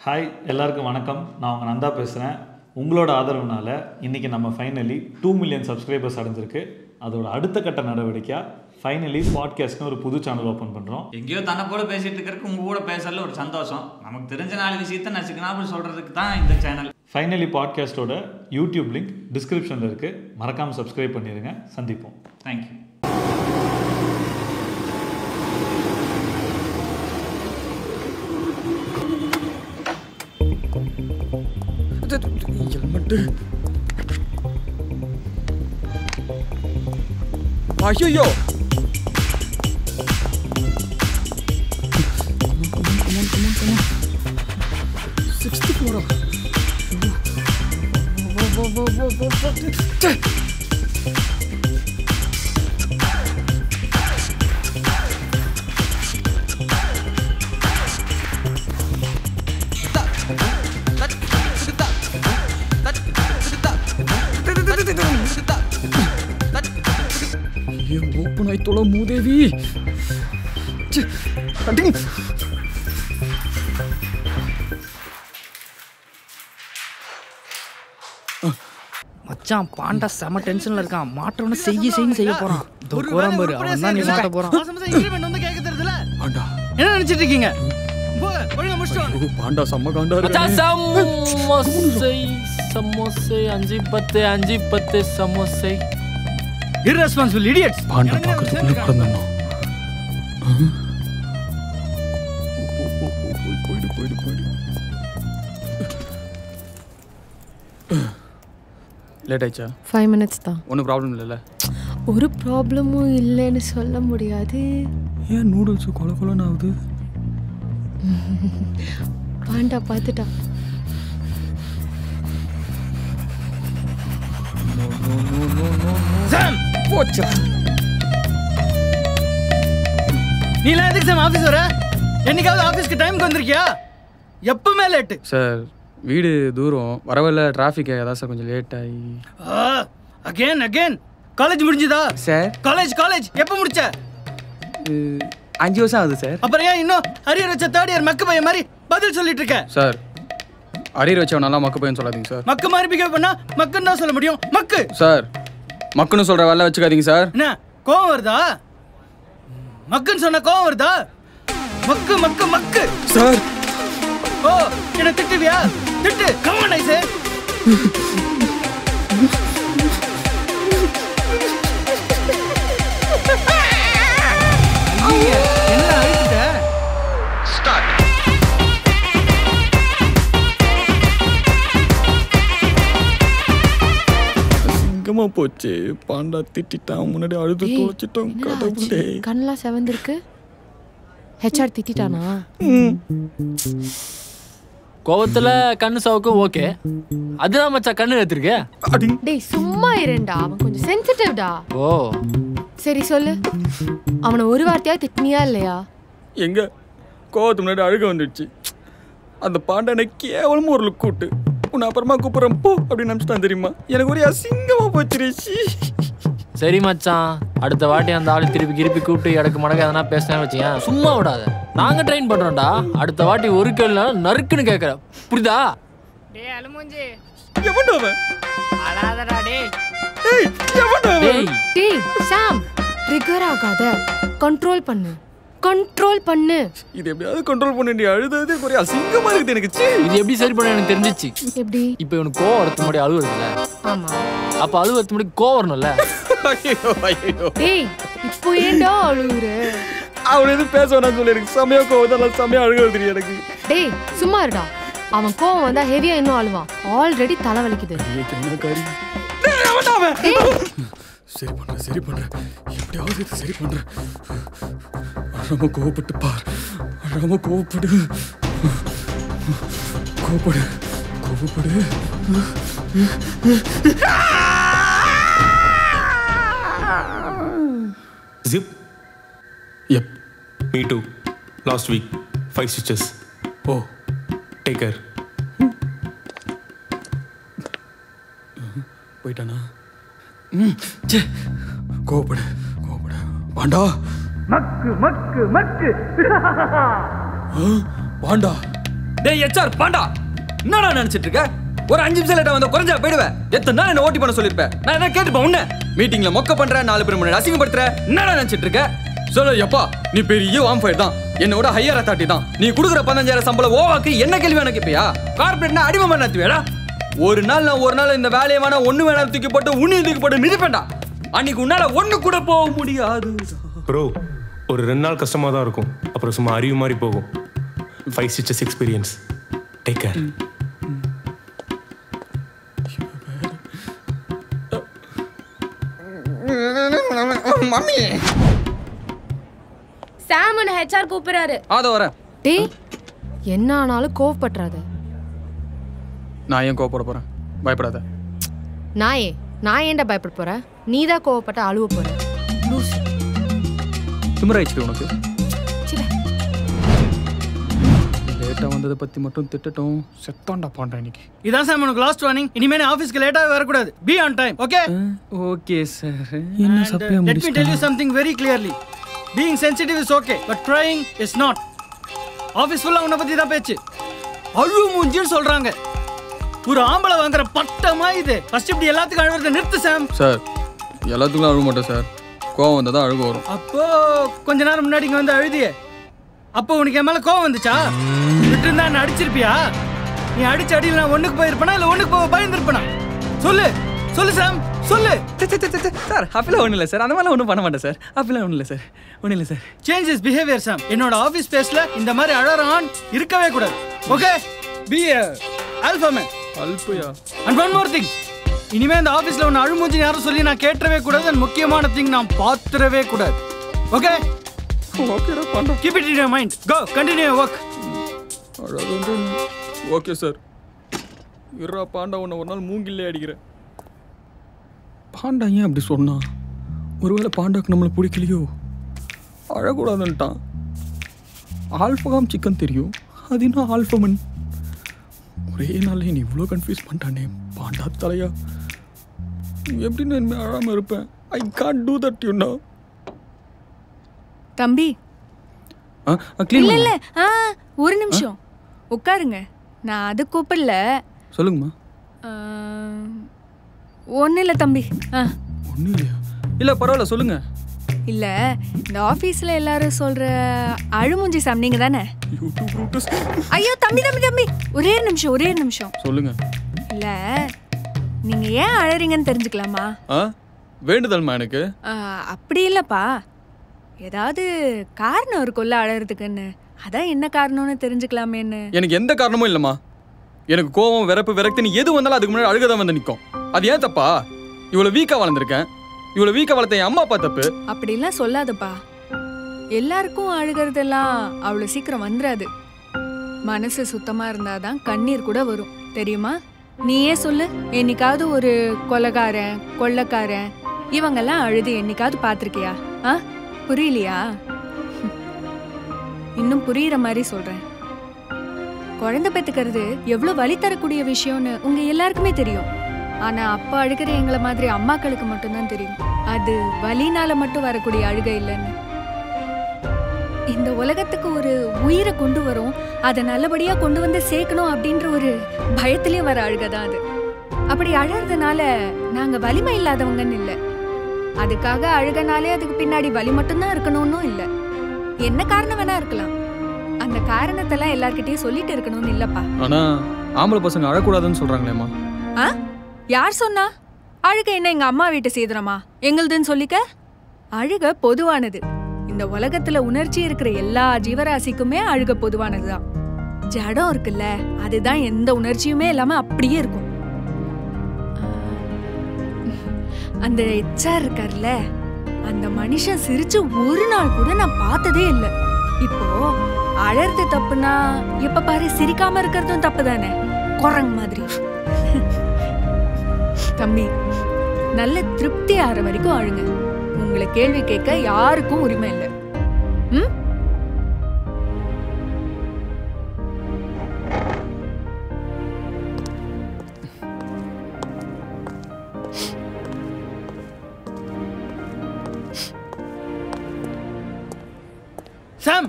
Hi எல்லாருக்கும் வணக்கம். நான் உங்கள் நந்தா பேசுகிறேன். உங்களோட ஆதரவுனால இன்றைக்கி நம்ம ஃபைனலி 2 மில்லியன் சப்ஸ்கிரைபர்ஸ் அடைஞ்சிருக்கு. அதோட அடுத்த கட்ட நடவடிக்கையாக ஃபைனலி பாட்காஸ்ட்னு ஒரு புது சேனல் ஓப்பன் பண்ணுறோம். எங்கேயோ தன்னை போல பேசிகிட்டு இருக்கிறதுக்கு உங்கள் கூட பேசல ஒரு சந்தோஷம். நமக்கு தெரிஞ்ச 4 விஷயத்தை நச்சுக்கணும் சொல்கிறதுக்கு தான் இந்த சேனல். ஃபைனலி பாட்காஸ்ட்டோட யூடியூப் லிங்க் டிஸ்கிரிப்ஷனில் இருக்குது. மறக்காமல் சப்ஸ்கிரைப் பண்ணிடுங்க. சந்திப்போம். தேங்க்யூ. ஹெல்மெட்டு. ஐயோ, சிக்ஸ்த் ஃப்ளோரா? ஓப்பன் ஆயிட்டோல மூதேவி. மச்சான் பாண்டா செம டென்ஷன்ல இருக்கான். மாற்றவன செய்ய போறான். கோரம்பரு அவன் தான் நீ மாட்ட போறான். இன்கிரிமென்ட் வந்து கேக்க தெரியல. பாண்டா என்ன நினைச்சிட்டு இருக்கீங்க? போங்க ஒழுங்கா முடிச்சிட்டு வாங்க. பாண்டா செம்ம காண்டா மச்சான் இருக்கு. சமோசை 5 10 சமோசை. irresponsible idiots. பாண்டா பக்கத்துக்குள்ள கடந்தனோ. போய்டு. லேட் ஆயிச்சா? 5 minutes தான். ஒன்றும் ப்ராப்ளம் இல்லைல்ல? ஒரு ப்ராப்ளமும் இல்லைன்னு சொல்ல முடியாது. ஏன் நூடுல்ஸ் கொலன்னு ஆகுது? பாண்டா பார்த்துட்டா. சாம் போச்சா? நீ எல்லாம் எதுக்கு சாம் ஆபீஸ் வர? என்னைக்காவது ஆபீஸ்க்கு டைம்க்கு வந்திருக்கியா? எப்பவுமே லேட்டு. சார் வீடு தூரம் வரவில்ல, டிராஃபிக் ஏதாவது சார் கொஞ்சம் லேட் ஆகி. அகேன் காலேஜ் முடிஞ்சுதா? சார் காலேஜ் எப்போ முடிச்ச? 5 வருஷம் ஆகுது சார். அப்புறம் ஏன் இன்னும் அரியர் வச்ச தேர்ட் இயர் மக்கு பையன் மாதிரி பதில் சொல்லிட்டு இருக்க? சார் அரியர் வச்சவன் நல்லா மக்கு பையன் சொல்லாதீங்க சார். மக்கு மாதிரி பிஹேவ் பண்ணா மக்குன்னு தான் சொல்ல முடியும். மக்கு சார் மக்குன்னு சொல்ற வேலை வச்சுக்காதீங்க சார். என்ன கோவம் வருதா? மக்குன்னு சொன்ன கோவம் வருதா? மக்கு சார் ஓ என்ன திட்டுவியா? திட்டு கம் ஆன் ஐ சே. என்ன அழுத்திட்ட? சிங்கமா போச்சு. பாண்டா திட்டான், முன்னாடி அழுது தொலைச்சிட்டோம். கடவுளே, கண்ணெல்லாம் செவந்திருக்கு. ஹெச்ஆர் திட்டானா? கோவத்துல கண்ணு சவுக்கும் ஓகே. அதுதான் மச்சான் கண்ணு எடுத்துருக்க. டேய் சும்மா இருடா. அவன் கொஞ்சம் சென்சிட்டிவ்டா. ஓ சரி சொல்லு, அவனை ஒரு வார்த்தையா திட்டினியா இல்லையா? எங்க கோவத்து முன்னாடி அழுக வந்துடுச்சு. அந்த பாண்டானை கேவலமா ஒரு லுக் கூட்டு உன்னை அப்புறமா கூப்பிடுறேன் போ அப்படின்னு நினைச்சிட்டான் தெரியுமா? எனக்கு ஒரே அசிங்கமா போச்சிருச்சு. சரி மச்சான், அடுத்த வாட்டி அந்த ஆளு திருப்பி கூப்பிட்டு இடக்கு மடக்கு எதனா பேசினேன்னு வச்சுக்கேன், சும்மா விடாத. நாங்க ட்ரெயின் பண்றோம்டா. அடுத்த வாட்டி ஒரு கேள்வி நறுக்குன்னு கேட்கற, புரியுதா? டேய் அலுமூஞ்சி எவன்டா அவன்? அழாதடா டேய். ஏய் எவன்டா அவன்? டேய் சாம், ட்ரிகர் ஆகாத. கண்ட்ரோல் பண்ணு. இது எப்படியாவது கண்ட்ரோல் பண்ணி அழுதது ஒரே அசிங்கமா இருக்குது எனக்கு. இது எப்படி சரி பண்ண எனக்கு தெரிஞ்சிச்சு. எப்படி? இப்போ இவனுக்கு கோவம் வரது முன்னாடி அழுவுறதுல, ஆமா. அப்ப அழுவுறது முன்னாடி கோவம் வரணும்ல. ஐயோ டேய் இப்போ ஏன்டா அழுவுற? அவன் எதுவும் பேச வேணாம்னு சொல்லி எனக்கு செமையா கோவம், செமையா அழுக தெரியும் எனக்கு. டேய் சும்மா இருடா. அவன் கோவம் வந்தா ஹெவியா இன்னும் அழுவான். ஆல்ரெடி தலை வலிக்குது. சரி பண்றேன் எப்படியாவது இது சரி பண்றேன். அழாம கோவப்பட்டு பார். அழாம கோவப்படு. Zip? Yep. Me too. Last week. 5 stitches. Oh. Take care. போயிட்டானா? கோபப்படு பாண்டா. மக்கு பாண்டா டேய் HR பாண்டா, என்னடா நினைச்சிட்டு இருக்க? ஒரு 5 நிமிஷம் லேட்டா வந்தா குறைஞ்சா போயிடுவேன். எத்தனை நாள் என்ன ஓட்டி பண்ண சொல்லிருப்பேன்? நான் என்ன கேட்டுப்பேன் உன்ன? மீட்டிங்ல மொக்க பண்ற, 4 பேர் முன்னாடி அசிங்கப்படுத்துற, என்னடா நினைச்சிட்டு இருக்க? சொல்லு எப்பா, நீ பெரிய வாம்ஃபயர் தான், என்னோட ஹையர் அத்தாரிட்டி தான். நீ கொடுக்குற 15,000 சம்பளம் ஓவாக்கு என்ன கேள்வி வேணா கேப்பியா? கார்பரேட்னா அடிமை மாதிரி நடத்துவியாடா? ஒரு நாள் இந்த வேலையை வேணா ஒண்ணு வேணா தூக்கி போட்டு உன்னையும் தூக்கி போட்டு மிதிப்பேன்டா. அன்னைக்கு உன்னால ஒண்ணு கூட போக முடியாது ப்ரோ. ஒரு 2 நாள் கஷ்டமாக தான் இருக்கும், அப்புறம் சும்மா அறிவு மாதிரி போகும். 5 stitches experience. Take care. Mummy Sam உன்னை HR கூப்பிடுறாரு. அதோ வரேன். டேய் என்ன ஆனாலும் கோவப்பட்டுறாத. நான் ஏன் கோவப்பட போறேன்? பயப்படாத. நான் ஏன்டா பயப்பட போறேன்? நீ தான் கோவப்பட்ட அழுவ போற. லூஸ். திமிராயிடுச்சு உனக்கு. சிவா லேட்டா வந்ததை பத்தி மட்டும் திட்டட்டும். செத்தாண்டா பாண்டா இன்னைக்கு. இதான் சார் உனக்கு லாஸ்ட் வார்னிங். இனிமே ஆபீஸ்க்கு லேட்டாக வரக்கூடாது. Be on time. Okay okay sir. என்ன சப்ளையா let me tell you something very clearly. Being sensitive is okay, but trying is not. Office ஃபுல்லா உன்னை பத்தி தான் பேச்சு. அழுவு மூஞ்சின்னு சொல்றாங்க. ஒரு ஆம்பளை வாங்குற பட்டமா இது. ஃபர்ஸ்ட் இப்படி எல்லாத்துக்கும் அழுவுறத நிறுத்து சாம். சார் எல்லாத்துக்கும் அழுக மாட்டேன் சார். கோவம் வந்தா தான் அழுக வரும். அப்போ கொஞ்ச நேரம் முன்னாடி இங்க வந்து அழுதியே, அப்போ உனக்கு என் மேல கோவம் வந்துச்சா? விட்டு இருந்தா என்ன அடிச்சிருப்பியா? நீ அடிச்ச அடியில் நான் ஒண்ணுக்கு போயிருப்பேனா இல்ல ஒண்ணுக்கு போக பயந்துருப்பேனா? சொல்லு சொல்லு சாம் சொல்லு. சார் அப்படிலாம் ஒன்றும் இல்லை சார். அந்த மாதிரிலாம் ஒன்றும் பண்ண மாட்டேன் சார். அப்படிலாம் ஒன்றும் இல்லை சார். ஒன்றும் இல்லை sir. Change is behaviour Sam. என்னோட ஆஃபீஸ் ஸ்பேஸ்ல இந்த மாதிரி அழறான் இருக்கவே கூடாது. Okay be alpha man. அல்பையா. அண்ட் ஒன் மோர் திங், இனிமே இந்த ஆஃபீஸ்ல ஒன்று அழுமூஞ்சி யாரும் சொல்லி நான் கேட்டவே கூடாது. அண்ட் முக்கியமான திங் நான் பாத்துறவே கூடாது. ஓகே ஓகேடா பாண்டா. Keep it in your mind. Go continue your work. அழகு. Okay sir. இருடா பாண்டா, உன்னை ஒரு நாள் மூங்கிலே அடிக்கிறேன். பாண்டா ஏன் அப்படி சொன்னான்? ஒருவேளை பாண்டாக்கு நம்மளை பிடிக்கலையோ? அழக்கூடாதுன்ட்டான். ஆல்ஃபகாம் சிக்கன் தெரியும், அது இன்னும் ஆல்ஃபமன். ஒரே நாள்ல நீ இவ்வளோ கன்ஃபியூஸ் பண்ணிட்டானே பாண்டா தலையா. எப்படி நான் இனிமேல் அழாமல் இருப்பேன்? I can't do that you know. தம்பி இல்ல இல்ல ஒரு நிமிஷம் உட்காருங்க. நான் அது கூப்பிடல. சொல்லுங்கம்மா. ஒன்றும் இல்லை தம்பி. ஒன்றும் இல்லையா? இல்லை பரவாயில்ல சொல்லுங்க. இல்லை இந்த ஆஃபீஸில் எல்லாரும் சொல்கிற அழுமூஞ்சி சாம் நீங்கள் தானே? ஐயோ தம்பி தம்பி தம்பி ஒரே நிமிஷம் சொல்லுங்க. இல்லை நீங்கள் ஏன் அழறீங்கன்னு தெரிஞ்சுக்கலாமா? வேண்டுதல்மா எனக்கு. அப்படி இல்லைப்பா, ஏதாவது காரணம் இருக்கும்ல அழறதுக்குன்னு. அதான் என்ன காரணம்னு தெரிஞ்சுக்கலாமேன்னு. எனக்கு எந்த காரணமும் இல்லைம்மா. எனக்கு கோவம், விரப்பு, விரக்தின்னு எது வந்தாலும் அதுக்கு முன்னாடி அழுகதான் வந்து நிற்கும். அது ஏன் தப்பா? இவ்வளோ வீக்காக வளர்ந்துருக்கேன். இவ்வளோ வீக்காக வளர்த்த என் அம்மா அப்பா தப்பு. அப்படிலாம் சொல்லாதப்பா. எல்லாருக்கும் அழுகிறதெல்லாம் அவ்வளோ சீக்கிரம் வந்துடாது. மனசு சுத்தமாக இருந்தாதான் கண்ணீர் கூட வரும், தெரியுமா? நீயே சொல்லு, என்னைக்காவது ஒரு கொலைகாரன், கொள்ளைக்காரன் இவங்கெல்லாம் அழுது என்னைக்காவது பார்த்துருக்கியா? புரியலையா? இன்னும் புரியுற மாதிரி சொல்கிறேன். குழந்தை பெற்றுக்கிறது எவ்வளோ வலி தரக்கூடிய விஷயம்னு உங்க எல்லாருக்குமே தெரியும். ஆனா அப்பா அழுகிற எங்களை மாதிரி அம்மாக்களுக்கு மட்டும்தான் தெரியும் அது வலினால மட்டும் வரக்கூடிய அழுகை இல்லைன்னு. இந்த உலகத்துக்கு ஒரு உயிரை கொண்டு வரும், அதை நல்லபடியா கொண்டு வந்து சேர்க்கணும் அப்படின்ற ஒரு பயத்திலே வர அழுகைதான் அது. அப்படி அழறதுனால நாங்க வலிமை இல்லாதவங்கன்னு இல்லை. அதுக்காக அழுகனாலே அதுக்கு பின்னாடி வலி மட்டும்தான் இருக்கணும்னும் இல்லை. என்ன காரணம் வேணா இருக்கலாம். அந்த காரணத்தெல்லாம் எல்லார்கிட்டயும் சொல்லிட்டு இருக்கணும்னு இல்லப்பா. ஆனா ஆம்பளை பசங்க அழக்கூடாதுன்னு சொல்றாங்களேம்மா. யார் சொன்னா? அழுக என்ன எங்க அம்மா வீட்டு சீதனமா எங்களுதுன்னு சொல்லிக்க? அழுக பொதுவானது. இந்த உலகத்துல உணர்ச்சி இருக்கிற எல்லா ஜீவராசிக்குமே அழுக பொதுவானதுதான். ஜடம் இருக்குல்ல, அதுதான் எந்த உணர்ச்சியுமே இல்லாம அப்படியே இருக்கும். அந்த HR இருக்கார்ல, அந்த மனுஷன் சிரிச்சு ஒரு நாள் கூட நான் பார்த்ததே இல்லை. இப்போ அழறது தப்புனா எப்ப பாரு சிரிக்காம இருக்கிறதும் தப்பு தானே, குரங்கு மாதிரி. தம்பி, நல்ல திருப்தி ஆற வரைக்கும் அழுங்க. உங்களை கேள்வி கேட்க யாருக்கும் உரிமை இல்லை. சாம்,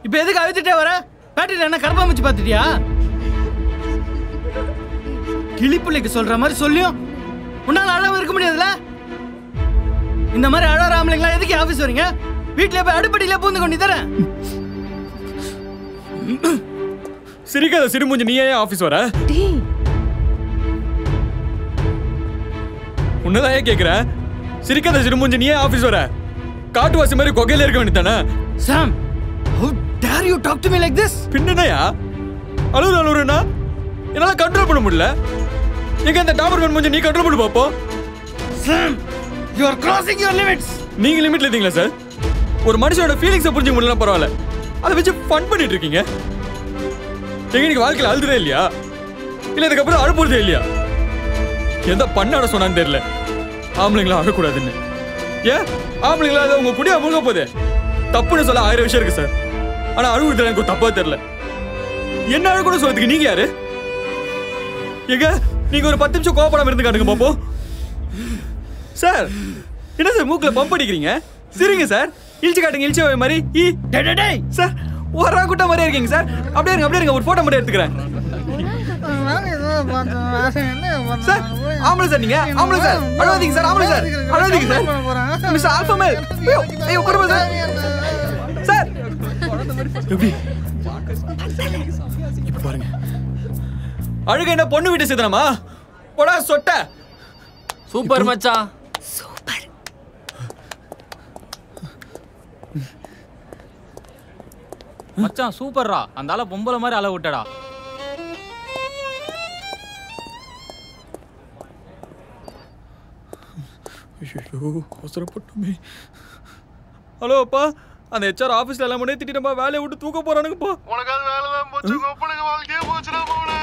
இப்ப எதுக்கு அழுத்திட்டே வர? பேட்டரியில் என்ன கரப்பாம்பூச்சி பார்த்துட்டியா? கிளிப்பிள்ளைக்கு சொல்ற மாதிரி சொல்லியும் உன்னால அழாம இருக்க முடியாதுல்ல? இந்த மாதிரி அழாத ஆம்பளைங்களா எதுக்கு ஆபீஸ் வரீங்க? வீட்டுல போய் அடுப்படியில பூந்து கொண்டு தரேன். சிரிக்காத சிறுமூஞ்சி, நீ ஏன் ஆபீஸ் வர? உன்னதான் ஏன் கேக்குற? சிரிக்காத சிறுமூஞ்சி, நீ ஏன் ஆபீஸ் வர? காட்டுவாசி மாதிரி கொகையில இருக்க வேண்டியதானே? சாம், how dare you talk to me like this? பின்னயா அழுகுறா என்னால கண்ட்ரோல் பண்ண முடியல. எங்க அந்த டாபர்மேன் மூஞ்சி நீ கண்ட்ரோல் பண்ணி பாப்போம். சாம், you are crossing your limits. நீங்க லிமிட்ல இருக்கீங்களா சார்? ஒரு மனுஷனோட ஃபீலிங்ஸை புரிஞ்சுக்க முடியல பரவாயில்ல, அதை வச்சு ஃபன் பண்ணிட்டு இருக்கீங்க. எங்க நீங்க வாழ்க்கையில் அழுதுறே இல்லையா? இல்ல இதுக்கப்புறம் அழுப்புறதே இல்லையா? எந்த பண்ணாட சொன்னான்னு தெரியல, ஆம்பளைங்களா அழக்கூடாதுன்னு. ஏன் ஆம்பளைங்களா அதை உங்க குடியா முழுங்க போதே? தப்புன்னு சொல்ல 1000 விஷயம் இருக்கு சார். ஆனா அழுகுறது எனக்கு தப்பா தெரியல. என்ன அழக்கூட சொல்றதுக்கு நீங்க யாரு? எங்க நீங்க ஒரு 10 நிமிஷம் கோபப்படாம இருந்து காட்டுங்க பாப்போம். சார் என்ன சார் மூக்குல பம்ப் அடிக்கிறீங்க? சரிங்க சார், இழிச்சு காட்டுங்க, இழிச்ச மாதிரி. சார் ஒரு கூட்ட மாதிரியே இருக்கீங்க சார். அப்படியே இருங்க ஒரு போட்டோ மட்டும் எடுத்துக்கிறேன். சார் ஆம்பளை சார், நீங்க ஆம்பளை சார், அழுவாதீங்க சார், ஆம்பளை சார், அழுவாதீங்க சார். மிஸ்டர் ஆல்ஃபாமேல், ஐயோ குடும்ப சார். சார் எப்படி இப்ப பாருங்க, அழுக என்ன பொண்ணு வீட்டு சேதனமா? போடா சொட்ட. சூப்பர் மச்சான். மச்சான் சூப்பர்ரா, அந்த ஆள பொம்பளை மாதிரி அளவு விட்டடா. ஐயோ அவசரப்பட்டுமே. ஹலோ அப்பா, அந்த ஹெச்ஆர் ஆபீஸ்ல எல்லாம் முன்னே திட்டிட்டப்பா, வேலையை விட்டு தூக்க போறானுங்கப்பா. உனக்காவது வேலை தான் போச்சு, கொப்பனுக்கு வாழ்க்கையே போச்சுடா போனே.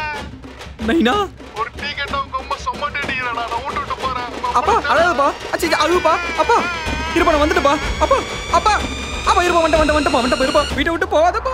நைனா ஒரு டீ கேட்டவன் கொம்ப சொம்மட்டு அடிக்கிறேன், நான் விட்டு போறேன். அப்பா அழாதப்பா, அச்சி அழுப்பா. அப்பா இருப்பா, நான் வந்துட்டுப்பா. அப்பா அப்பா அப்பா இருப்பா, வந்துட்டப்பா இருப்பா, வீட்டை விட்டு போகாதப்பா.